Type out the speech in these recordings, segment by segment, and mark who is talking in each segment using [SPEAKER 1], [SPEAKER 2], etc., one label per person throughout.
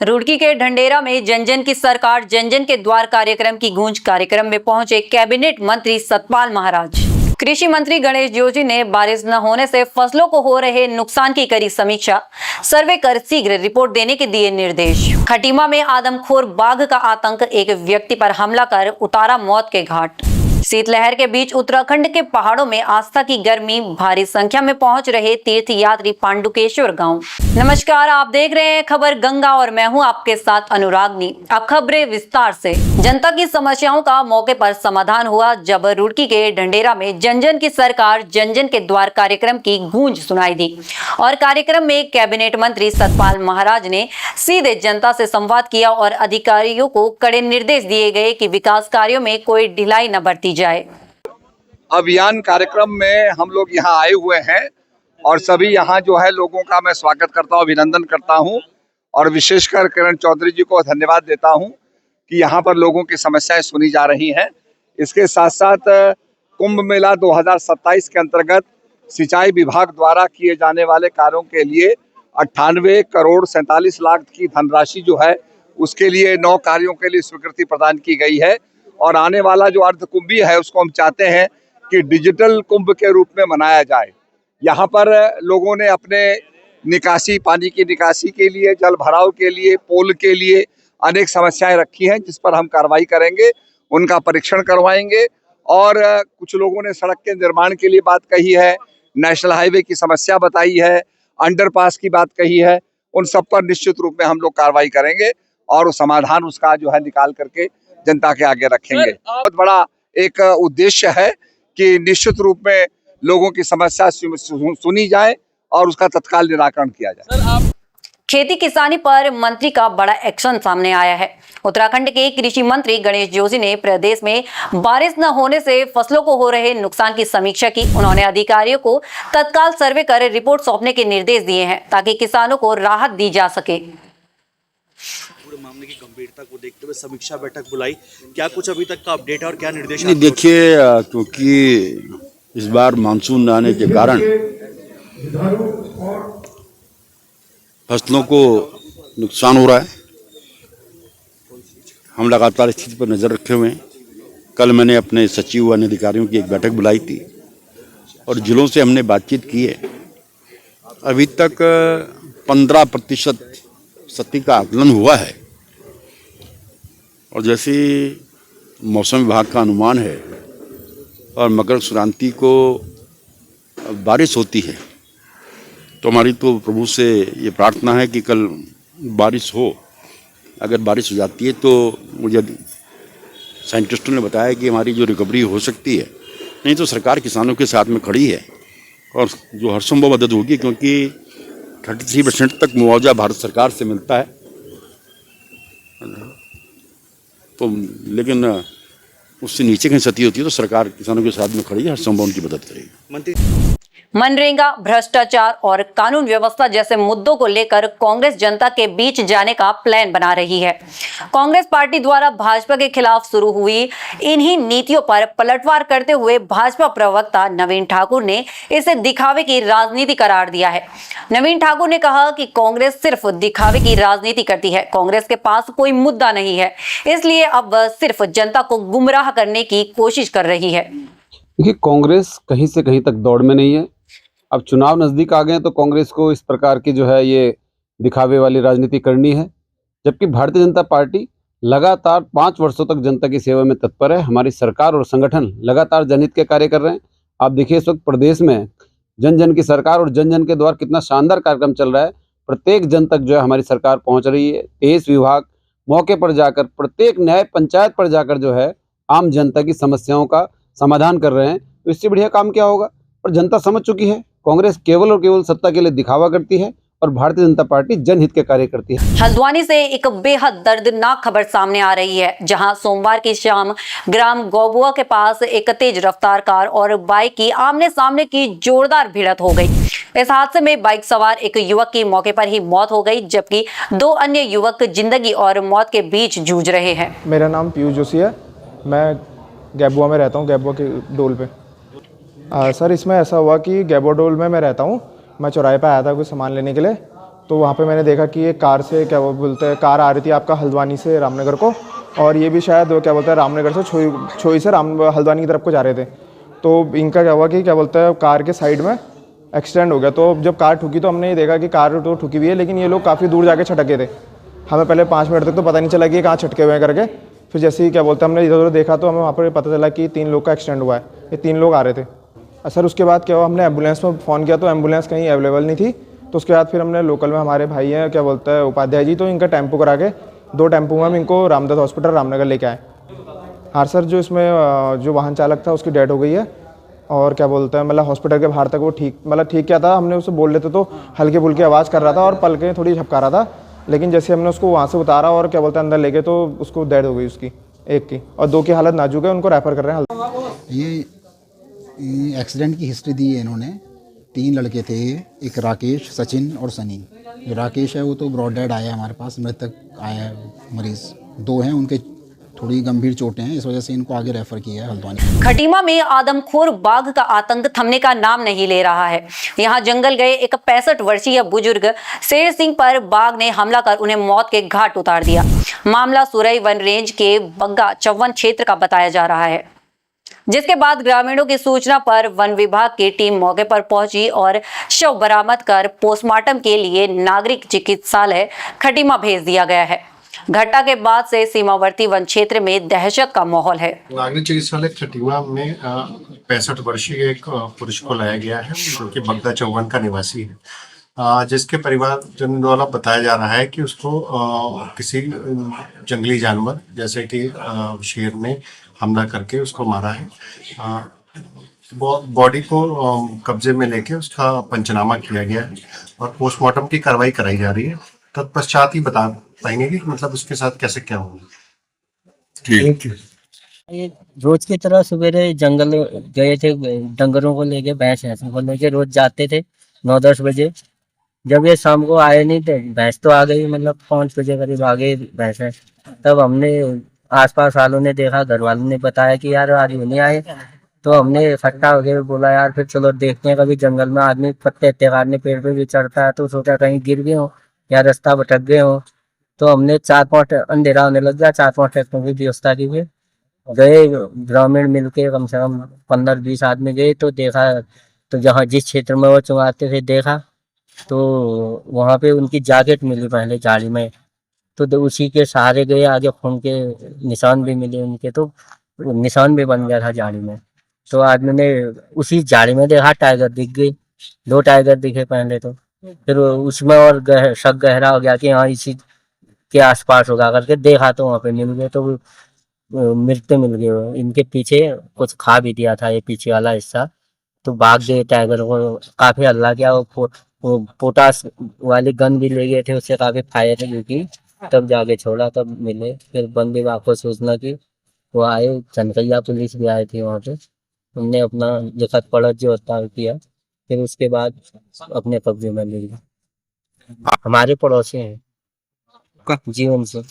[SPEAKER 1] रुड़की के ढंढेरा में जन जन की सरकार जन जन के द्वार कार्यक्रम की गूंज। कार्यक्रम में पहुंचे कैबिनेट मंत्री सतपाल महाराज। कृषि मंत्री गणेश जोशी ने बारिश न होने से फसलों को हो रहे नुकसान की करी समीक्षा। सर्वे कर शीघ्र रिपोर्ट देने के दिए निर्देश। खटीमा में आदमखोर बाघ का आतंक, एक व्यक्ति पर हमला कर उतारा मौत के घाट। शीतलहर के बीच उत्तराखंड के पहाड़ों में आस्था की गर्मी, भारी संख्या में पहुंच रहे तीर्थ यात्री पांडुकेश्वर गांव। नमस्कार, आप देख रहे हैं खबर गंगा और मैं हूं आपके साथ अनुरागनी। अब खबरें विस्तार से। जनता की समस्याओं का मौके पर समाधान हुआ जब रुड़की के ढंढेरा में जन जन की सरकार जन जन के द्वार कार्यक्रम की गूंज सुनाई दी और कार्यक्रम में कैबिनेट मंत्री सतपाल महाराज ने सीधे जनता से संवाद किया और अधिकारियों को कड़े निर्देश दिए गए कि विकास कार्यों में कोई ढिलाई न बरती जाए।
[SPEAKER 2] अभियान कार्यक्रम में हम लोग यहाँ आए हुए हैं और सभी यहाँ जो है लोगों का मैं स्वागत करता हूँ, अभिनंदन करता हूँ और विशेषकर किरण चौधरी जी को धन्यवाद देता हूँ कि यहाँ पर लोगों की समस्याएं सुनी जा रही हैं। इसके साथ साथ कुंभ मेला 2027 के अंतर्गत सिंचाई विभाग द्वारा किए जाने वाले कार्यों के लिए 98 करोड़ 47 लाख की धनराशि जो है उसके लिए 9 कार्यों के लिए स्वीकृति प्रदान की गई है और आने वाला जो अर्ध कुंभी है उसको हम चाहते हैं कि डिजिटल कुंभ के रूप में मनाया जाए। यहाँ पर लोगों ने अपने निकासी, पानी की निकासी के लिए, जल भराव के लिए, पोल के लिए अनेक समस्याएं रखी हैं जिस पर हम कार्रवाई करेंगे, उनका परीक्षण करवाएंगे। और कुछ लोगों ने सड़क के निर्माण के लिए बात कही है, नेशनल हाईवे की समस्या बताई है, अंडरपास की बात कही है, उन सब पर निश्चित रूप में हम लोग कार्रवाई करेंगे और समाधान उसका जो है निकाल करके जनता के आगे रखेंगे। बहुत बड़ा एक उद्देश्य है कि निश्चित रूप में लोगों की समस्या सुनी जाए और उसका तत्काल निराकरण किया जाए।
[SPEAKER 1] खेती किसानी पर मंत्री का बड़ा एक्शन सामने आया है। उत्तराखंड के कृषि मंत्री गणेश जोशी ने प्रदेश में बारिश न होने से फसलों को हो रहे नुकसान की समीक्षा की। उन्होंने अधिकारियों को तत्काल सर्वे कर रिपोर्ट सौंपने के निर्देश दिए हैं ताकि किसानों को राहत दी जा सके।
[SPEAKER 3] पूरे मामले की गंभीरता को देखते हुए समीक्षा बैठक बुलाई, क्या कुछ अभी तक का अपडेट है और क्या निर्देश?
[SPEAKER 4] देखिए, क्योंकि इस बार मानसून न आने के कारण फसलों को नुकसान हो रहा है। हम लगातार स्थिति पर नज़र रखे हुए हैं। कल मैंने अपने सचिव व अन्य अधिकारियों की एक बैठक बुलाई थी और जिलों से हमने बातचीत की है। अभी तक 15% क्षति का आकलन हुआ है और जैसे मौसम विभाग का अनुमान है और मकर संक्रांति को बारिश होती है तो हमारी तो प्रभु से ये प्रार्थना है कि कल बारिश हो। अगर बारिश हो जाती है तो मुझे साइंटिस्टों ने बताया कि हमारी जो रिकवरी हो सकती है, नहीं तो सरकार किसानों के साथ में खड़ी है और जो हर संभव मदद होगी, क्योंकि 33% तक मुआवजा भारत सरकार से मिलता है। तो लेकिन उससे नीचे कहीं क्षति होती है तो सरकार किसानों के साथ में खड़ी है, हर संभव उनकी मदद करेगी।
[SPEAKER 1] मनरेगा, भ्रष्टाचार और कानून व्यवस्था जैसे मुद्दों को लेकर कांग्रेस जनता के बीच जाने का प्लान बना रही है। कांग्रेस पार्टी द्वारा भाजपा के खिलाफ शुरू हुई इन्हीं नीतियों पर पलटवार करते हुए भाजपा प्रवक्ता नवीन ठाकुर ने इसे दिखावे की राजनीति करार दिया है। नवीन ठाकुर ने कहा कि कांग्रेस सिर्फ दिखावे की राजनीति करती है, कांग्रेस के पास कोई मुद्दा नहीं है, इसलिए अब वह सिर्फ जनता को गुमराह करने की कोशिश कर रही है।
[SPEAKER 5] देखिए, कांग्रेस कहीं से कहीं तक दौड़ में नहीं है। अब चुनाव नजदीक आ गए तो कांग्रेस को इस प्रकार की जो है ये दिखावे वाली राजनीति करनी है, जबकि भारतीय जनता पार्टी लगातार 5 वर्षों तक जनता की सेवा में तत्पर है। हमारी सरकार और संगठन लगातार जनहित के कार्य कर रहे हैं। आप देखिए, इस वक्त प्रदेश में जन जन की सरकार और जन जन के द्वारा कितना शानदार कार्यक्रम चल रहा है। प्रत्येक जन तक जो है हमारी सरकार पहुंच रही है। 23 विभाग मौके पर जाकर, प्रत्येक न्याय पंचायत पर जाकर जो है आम जनता की समस्याओं का समाधान कर रहे हैं। तो इससे बढ़िया काम क्या होगा? और जनता समझ चुकी है कांग्रेस केवल और केवल सत्ता के लिए दिखावा करती है और भारतीय जनता पार्टी जनहित के कार्य करती है।
[SPEAKER 1] हल्द्वानी से एक बेहद दर्दनाक खबर सामने आ रही है, जहां सोमवार की शाम ग्राम गौबुआ के पास एक तेज रफ्तार कार और बाइक की आमने सामने की जोरदार भिड़ंत हो गई। इस हादसे में बाइक सवार एक युवक की मौके पर ही मौत हो गई, जबकि 2 अन्य युवक जिंदगी और मौत के बीच जूझ रहे हैं।
[SPEAKER 6] मेरा नाम पीयूष जोशी है, मैं गैबुआ में रहता हूँ, गैबुआ के डोल पे। सर, इसमें ऐसा हुआ कि गैबुआ डोल में मैं रहता हूँ। मैं चौराहे पे आया था कुछ सामान लेने के लिए, तो वहाँ पे मैंने देखा कि ये कार से क्या वो बोलते हैं कार आ रही थी आपका हल्द्वानी से रामनगर को, और ये भी शायद वो क्या बोलते हैं रामनगर से छोई से हल्द्वानी की तरफ को जा रहे थे। तो इनका क्या हुआ कि क्या बोलते हैं कार के साइड में एक्सीडेंट हो गया। तो जब कार ठुकी तो हमने ये देखा कि कार तो ठुकी हुई है, लेकिन ये लोग काफ़ी दूर जाके छटके थे। हमें पहले 5 मिनट तक तो पता नहीं चला कि ये कहाँ छटके हुए हैं करके। फिर जैसे ही क्या बोलते हैं हमने इधर उधर देखा तो हमें वहाँ पर पता चला कि 3 लोग का एक्सीडेंट हुआ है। ये 3 लोग आ रहे थे। सर उसके बाद क्या हुआ, हमने एम्बुलेंस में फ़ोन किया तो एम्बुलेंस कहीं अवेलेबल नहीं थी। तो उसके बाद फिर हमने लोकल में हमारे भाई हैं क्या बोलते हैं उपाध्याय जी, तो इनका टेम्पो करा के 2 टेम्पो में हम इनको रामदत्त हॉस्पिटल रामनगर लेके आए। हाँ सर, जो इसमें जो वाहन चालक था उसकी डेथ हो गई है, और क्या बोलते हैं मतलब हॉस्पिटल के बाहर तक वो ठीक क्या था। हमने उसे बोल लेते तो हल्के फुल्की आवाज़ कर रहा था और पलकें थोड़ी झपका रहा था, लेकिन जैसे हमने उसको वहाँ से उतारा और क्या बोलते हैं अंदर लेके तो उसको डेथ हो गई उसकी, एक की, और 2 की हालत नाजुक है, उनको रेफर कर रहे हैं।
[SPEAKER 7] ये एक्सीडेंट की हिस्ट्री दी है इन्होंने। 3 लड़के थे, एक राकेश, सचिन और सनी। जो राकेश है वो तो ब्रॉड डेड आया हमारे पास, मृतक आया है मरीज़। 2 हैं, उनके थोड़ी गंभीर चोटें हैं, इस वजह से इनको आगे रेफर किया है हल्द्वानी।
[SPEAKER 1] खटीमा में आदमखोर बाघ का आतंक थमने का नाम नहीं ले रहा है। यहां जंगल गए एक 65 वर्षीय बुजुर्ग शेर सिंह पर बाघ ने हमला कर उन्हें मौत के घाट उतार दिया। मामला सुरई वन रेंज के बग्गा चौवन क्षेत्र का बताया जा रहा है, जिसके बाद ग्रामीणों की सूचना पर वन विभाग की टीम मौके पर पहुंची और शव बरामद कर पोस्टमार्टम के लिए नागरिक चिकित्सालय खटीमा भेज दिया गया है। घटना के बाद से सीमावर्ती वन क्षेत्र में दहशत का माहौल है।
[SPEAKER 8] नागरिक चिकित्सालय खटीमा में 65 वर्षीय एक पुरुष को लाया गया है, जो कि बग्गा चौवन का निवासी है, जिसके परिवारजन द्वारा बताया जा रहा है कि उसको किसी जंगली जानवर जैसे कि शेर ने हमला करके उसको मारा है। बॉडी को कब्जे में लेके उसका पंचनामा किया गया है और पोस्टमार्टम की कार्रवाई कराई जा रही है। तत्पश्चात ही बता पाएंगे कि मतलब उसके साथ कैसे क्या होगा।
[SPEAKER 9] ये रोज की तरह सवेरे जंगल गए थे, डंगरों को लेके भैंस को लेके रोज जाते थे 9-10 बजे। जब ये शाम को आए नहीं थे, भैंस तो आ गई, मतलब 5 बजे करीब आ गई भैंस है। तब हमने आसपास वालों ने देखा, घर वालों ने बताया कि यार आज नहीं आए, तो हमने इकट्ठा हो गए, बोला यार फिर चलो देखते हैं। कभी जंगल में आदमी पत्ते काटने पेड़ पे भी चढ़ता है, तो सोचा कहीं गिर गए हो या रास्ता भटक गए हो। तो हमने 4-5 अंधेरा होने लग गया, 4-5 ट्रैक्टरों की व्यवस्था की हुई गए, ग्रामीण मिलके कम से कम 15-20 आदमी गए। तो देखा, तो जहाँ जिस क्षेत्र में वो चुंगाते थे देखा, तो वहाँ पे उनकी जैकेट मिली पहले झाड़ी में, तो उसी के सहारे गए, आगे खून के निशान भी मिले उनके, तो निशान भी बन गया था झाड़ी में। तो आदमी ने उसी झाड़ी में देखा टाइगर दिख गई, 2 टाइगर दिखे पहले, तो फिर उसमें और शक गहरा हो गया कि हाँ इसी के आसपास होगा करके देखा, तो वहाँ पे मिल गए, तो मृत मिल गए। इनके पीछे कुछ खा भी दिया था ये पीछे वाला हिस्सा, तो भाग गए टाइगर को, काफी हल्ला किया। वो पोटास वाली गन भी ले गए थे, उससे काफी फायर की, तब जाके छोड़ा, तब मिले। फिर वन विभाग को सूचना की, वो आए, चनकैया पुलिस भी आई थी वहाँ पे, उनने अपना लिखत पढ़त जो होता है किया, फिर उसके बाद अपने कब्जे में ले लिया। हमारे पड़ोसी हैं जीवन से।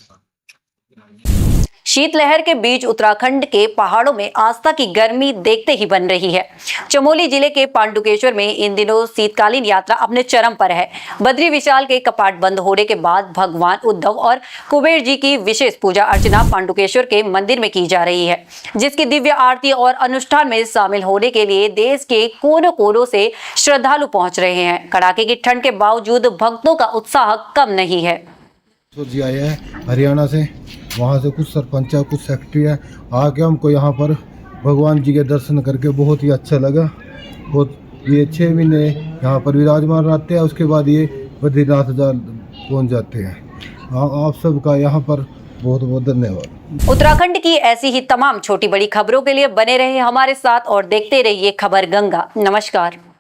[SPEAKER 1] शीतलहर के बीच उत्तराखंड के पहाड़ों में आस्था की गर्मी देखते ही बन रही है। चमोली जिले के पांडुकेश्वर में इन दिनों शीतकालीन यात्रा अपने चरम पर है। बद्री विशाल के कपाट बंद होने के बाद भगवान उद्धव और कुबेर जी की विशेष पूजा अर्चना पांडुकेश्वर के मंदिर में की जा रही है, जिसकी दिव्य आरती और अनुष्ठान में शामिल होने के लिए देश के कोनों कोनों से श्रद्धालु पहुंच रहे हैं। कड़ाके की ठंड के बावजूद भक्तों का उत्साह कम नहीं है।
[SPEAKER 10] जी आए हैं हरियाणा से, वहाँ से कुछ सरपंच है, कुछ सेक्रेटरी है, आके हमको यहाँ पर भगवान जी के दर्शन करके बहुत ही अच्छा लगा। बहुत ये 6 महीने यहाँ पर विराजमान रहते हैं, उसके बाद ये बद्रीनाथ पहुँच जाते हैं। आप सबका यहाँ पर बहुत बहुत धन्यवाद।
[SPEAKER 1] उत्तराखंड की ऐसी ही तमाम छोटी बड़ी खबरों के लिए बने रहे हमारे साथ और देखते रहिए खबर गंगा। नमस्कार।